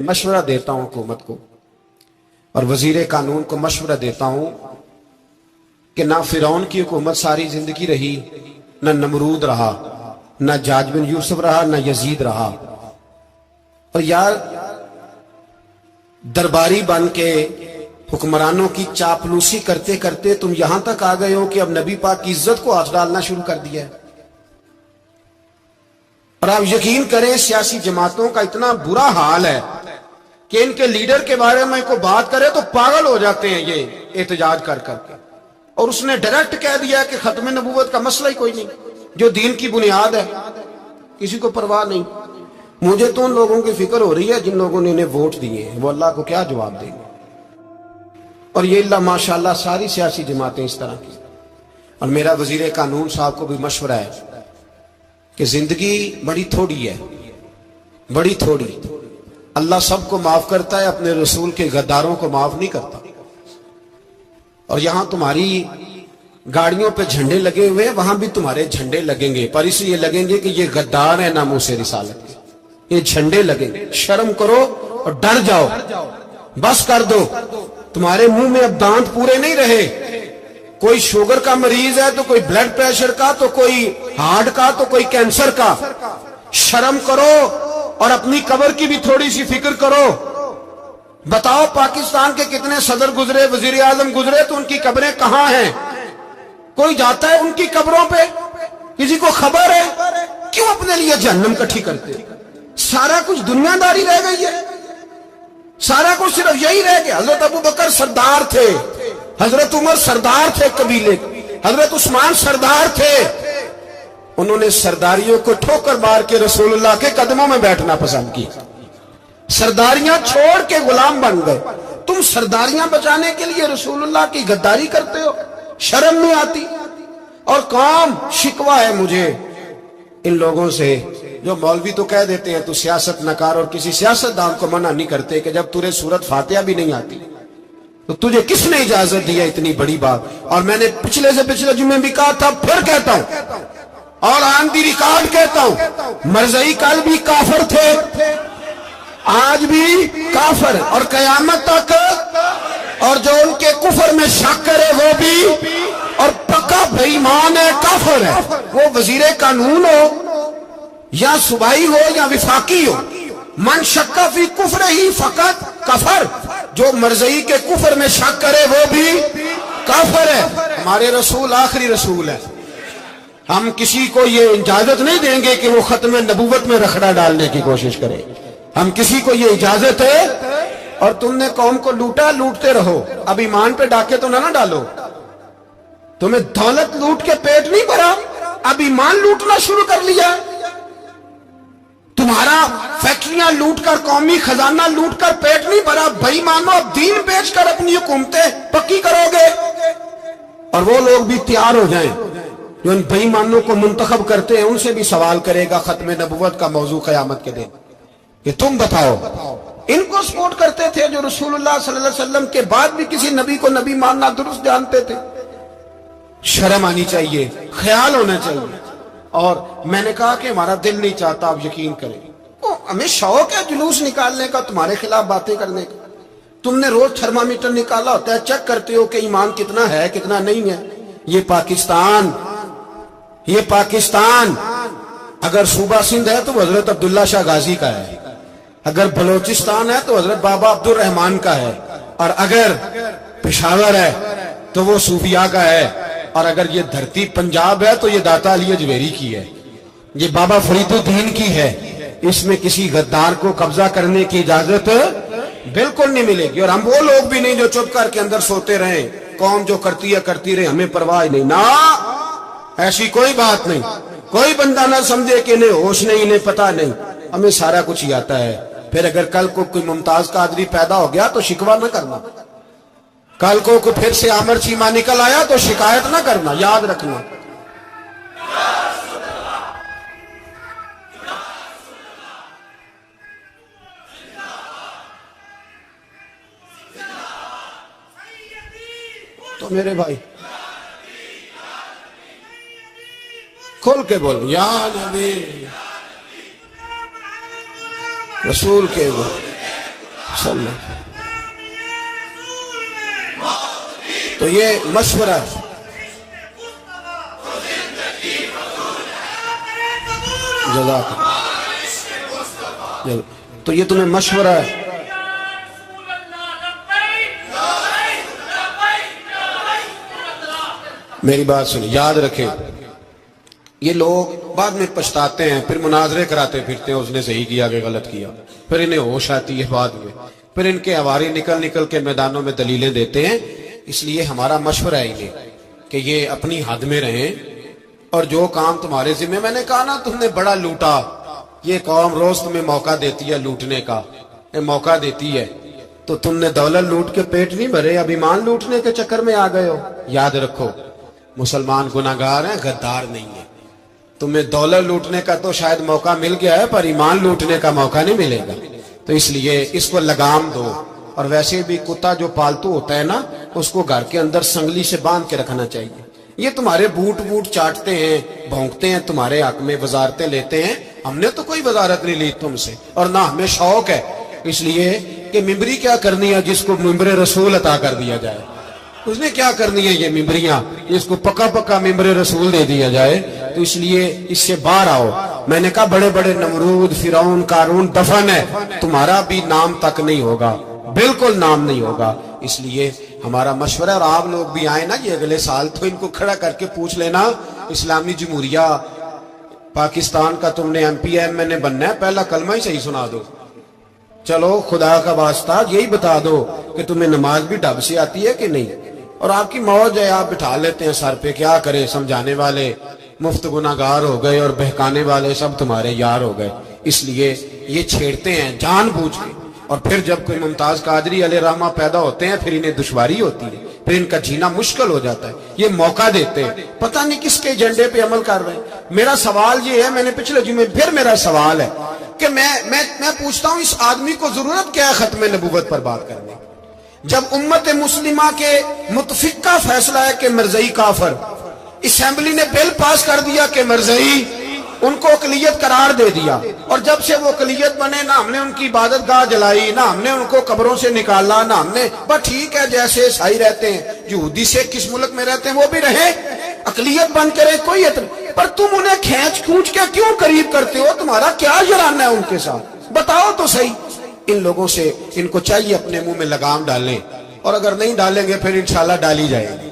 मशवरा देता हूं हुकूमत को और वजीर कानून को मशवरा देता हूं कि ना फिरौन की हुकूमत सारी जिंदगी रही, ना नमरूद रहा, ना जाज बिन यूसुफ रहा, ना यजीद रहा। और यार दरबारी बन के हुक्मरानों की चापलूसी करते करते तुम यहां तक आ गए हो कि अब नबी पाक की इज्जत को हाथ डालना शुरू कर दिया है। और आप यकीन करें सियासी जमातों का इतना बुरा हाल है कि इनके लीडर के बारे में कोई बात करे तो पागल हो जाते हैं ये एहतजाज कर करके। और उसने डायरेक्ट कह दिया कि खत्म नबूवत का मसला ही कोई नहीं, जो दीन की बुनियाद है, किसी को परवाह नहीं। मुझे तो उन लोगों की फिक्र हो रही है जिन लोगों ने इन्हें वोट दिए हैं, वो अल्लाह को क्या जवाब देंगे। और ये अल्लाह माशाल्लाह सारी सियासी जमातें इस तरह की। और मेरा वजीर कानून साहब को भी मशवरा है कि जिंदगी बड़ी थोड़ी है, बड़ी थोड़ी। अल्लाह सबको माफ करता है, अपने रसूल के गद्दारों को माफ नहीं करता। और यहां तुम्हारी गाड़ियों पे झंडे लगे हुए हैं, वहां भी तुम्हारे झंडे लगेंगे, पर इसलिए लगेंगे कि ये गद्दार है नामूसे रिसालत के। ये झंडे लगेंगे। शर्म करो और डर जाओ, बस कर दो। तुम्हारे मुंह में अब दांत पूरे नहीं रहे। कोई शुगर का मरीज है तो कोई ब्लड प्रेशर का, तो कोई हार्ट का, तो कोई कैंसर का। शर्म करो और अपनी कब्र की भी थोड़ी सी फिक्र करो। बताओ पाकिस्तान के कितने सदर गुजरे, वजीर आजम गुजरे, तो उनकी कब्रें कहां हैं? कोई जाता है उनकी कब्रों पे? किसी को खबर है? क्यों अपने लिए जहन्नम इकट्ठी करते? सारा कुछ दुनियादारी रह गई है, सारा कुछ सिर्फ यही रह गया। हजरत अबू बकर सरदार थे, हजरत उमर सरदार थे कबीले, हजरत उस्मान सरदार थे। उन्होंने सरदारियों को ठोकर मार के रसूलुल्लाह के कदमों में बैठना पसंद किया। सरदारियां छोड़ के गुलाम बन गए। तुम सरदारियां बचाने के लिए रसूलुल्लाह की गद्दारी करते हो, शर्म नहीं आती? और कौम शिकवा है मुझे इन लोगों से जो मौलवी तो कह देते हैं तू सियासत न कर, और किसी सियासतदान को मना नहीं करते कि जब तुझे सूरत फातिहा भी नहीं आती तो तुझे किसने इजाजत दी है इतनी बड़ी बात। और मैंने पिछले से पिछले जुम्मे भी कहा था, फिर कहता हूं और ऑन दी रिकॉर्ड कहता हूं, मरज़ई कल भी काफिर थे, आज भी काफिर और कयामत तक। और जो उनके कुफर में शक करे वो भी, और पक्का बेईमान है, काफिर है। वो वजीर कानून हो या सूबाई हो या विफाकी हो, मन शक्का फी कुफर ही फकत कफर। जो मरज़ई के कुफर में शक करे वो भी काफिर है। हमारे रसूल आखिरी रसूल है। हम किसी को ये इजाजत नहीं देंगे कि वो खत्म नबूवत में रखड़ा डालने की कोशिश करे। हम किसी को ये इजाजत है। और तुमने कौम को लूटा, लूटते रहो, अब ईमान पे डाके तो ना डालो। तुम्हें दौलत लूट के पेट नहीं भरा, अब ईमान लूटना शुरू कर लिया। तुम्हारा फैक्ट्रियां लूटकर, कौमी खजाना लूटकर पेट नहीं भरा। बेईमानों, अब दीन बेचकर अपनी हुकूमतें पक्की करोगे। और वो लोग भी तैयार हो जाएं जो इन बेईमानों को मुंतखब करते हैं, उनसे भी सवाल करेगा खत्म नबुव्वत का मौजू क़यामत के दिन कि तुम बताओ। इनको सपोर्ट करते थे जो रसूलुल्लाह सल्लल्लाहु अलैहि वसल्लम के बाद भी किसी नबी को नबी मानना दुरुस्त जानते थे। शर्म आनी चाहिए, ख्याल होना चाहिए। और मैंने कहा कि हमारा दिल नहीं चाहता, आप यकीन करें, तो हमें शौक है जुलूस निकालने का, तुम्हारे खिलाफ बातें करने का। तुमने रोज थर्मामीटर निकाला होता है, चेक करते हो कि ईमान कितना है कितना नहीं है। ये पाकिस्तान अगर सूबा सिंध है तो हजरत अब्दुल्ला शाह गाजी का है, अगर बलोचिस्तान है तो हजरत बाबा अब्दुल रहमान का है, और अगर पेशावर है तो वो सूफिया का है, और अगर ये धरती पंजाब है तो ये दाता अली अजमेरी की है, ये बाबा फरीदुद्दीन की है। इसमें किसी गद्दार को कब्जा करने की इजाजत बिल्कुल नहीं मिलेगी। और हम वो लोग भी नहीं जो चुप करके अंदर सोते रहे, कौम जो करती है करती रहे, हमें परवाह नहीं। ना, ऐसी कोई बात नहीं। कोई बंदा ना समझे कि इन्हें होश नहीं, इन्हें पता नहीं, हमें सारा कुछ ही आता है। फिर अगर कल को कोई मुमताज कादरी पैदा हो गया तो शिकवा ना करना। कल को फिर से आमर चीमा निकल आया तो शिकायत ना करना, याद रखना। तो मेरे भाई खोल के बोल, या नबी रसूल के बोल। صلی اللہ۔ تو یہ مشورہ ہے، جزاک اللہ۔ تو یہ تمہیں مشورہ ہے۔ میری بات سنیں، یاد رکھیں، یہ لوگ بعد میں پچھتاتے ہیں، پھر مناظرے کراتے پھرتے ہیں اس نے صحیح کیا کہ غلط کیا، پھر انہیں ہوش آتی ہے بعد میں، پھر ان کے ہواری نکل کے میدانوں میں دلیلیں دیتے ہیں۔ اس لیے ہمارا مشورہ ہے انہیں کہ یہ اپنی حد میں رہیں، اور جو کام تمہارے ذمہ، میں نے کہا نا تم نے بڑا لوٹا، یہ قوم روز تمہیں موقع دیتی ہے لوٹنے کا، یہ موقع دیتی ہے، تو تم نے دولت لوٹ کے پیٹ نہیں بھرے، اب ایمان لوٹنے کے چکر میں آ گئے ہو۔ یاد رکھو، مسلمان گناہگار ہیں، غدار نہیں ہیں۔ تمہیں دولت لوٹنے کا تو شاید موقع مل گیا ہے، پر ایمان لوٹنے کا موقع نہیں ملے گا، تو اس لیے اس کو لگام دو۔ اور ویسے بھی کتا جو پالتو ہوتا ہے نا، اس کو گھر کے اندر سنگلی سے باندھ کے رکھنا چاہیے۔ یہ تمہارے بوٹ چاٹتے ہیں، بھونکتے ہیں تمہارے حق میں، وزارتیں لیتے ہیں، ہم نے تو کوئی وزارت نہیں لی تم سے، اور نہ ہمیں شوق ہے اس لیے کہ ممبری کیا کرنی ہے جس کو ممبر رسول عطا کر دیا جائے، اس نے کیا کرنی ہے یہ ممبریاں، اس کو پکا ممبر رسول دے دیا جائے، تو اس لیے اس سے باہر آؤ۔ میں نے کہا بڑے بڑے نمرود، فرعون، قارون دفن ہے، تمہارا بھی نام تک نہیں ہوگا، بالکل نام نہیں ہوگا۔ اس لیے ہمارا مشورہ، اور آپ لوگ بھی آئے نا یہ اگلے سال، تو ان کو کھڑا کر کے پوچھ لینا، اسلامی جمہوریہ پاکستان کا تم نے MP بننا ہے، پہلا کلمہ ہی صحیح سنا دو، چلو خدا کا واسطہ یہی بتا دو کہ تمہیں نماز بھی ڈھب سے آتی ہے کہ نہیں، اور آپ کی موج ہے، آپ بٹھا لیتے ہیں سر پہ، کیا کرے، سمجھانے والے مفت گناہگار ہو گئے اور بہکانے والے سب تمہارے یار ہو گئے۔ اس لیے یہ چھیڑتے ہیں جان بوجھ کے، اور پھر جب کوئی ممتاز قادری علیہ رحمہ پیدا ہوتے ہیں پھر انہیں دشواری ہوتی ہے، پھر ان کا جینا مشکل ہو جاتا ہے، یہ موقع دیتے ہیں، پتہ نہیں کس کے ایجنڈے پہ عمل کر رہے ہیں۔ میرا سوال یہ ہے، میں نے پچھلے جمعے پھر میرا سوال ہے کہ میں پوچھتا ہوں اس آدمی کو ضرورت کیا ہے ختم نبوت پر بات کرنے، جب امت مسلمہ کے متفقہ فیصلہ ہے کہ مرزائی کافر، اسمبلی نے بل پاس کر دیا کہ مرزائی ان کو اقلیت قرار دے دیا، اور جب سے وہ اقلیت بنے نہ ہم نے ان کی عبادت گاہ جلائی، نہ ہم نے ان کو قبروں سے نکالا، نہ ہم نے، بس ٹھیک ہے جیسے عیسائی رہتے ہیں، یہودی سے کس ملک میں رہتے ہیں وہ بھی رہے، اقلیت بن کرے، کوئی پر تم انہیں کھینچ کے کیوں قریب کرتے ہو؟ تمہارا کیا جرانہ ہے ان کے ساتھ؟ بتاؤ تو صحیح۔ ان لوگوں سے ان کو چاہیے اپنے منہ میں لگام ڈالیں، اور اگر نہیں ڈالیں گے پھر انشاءاللہ ڈالی جائے گی۔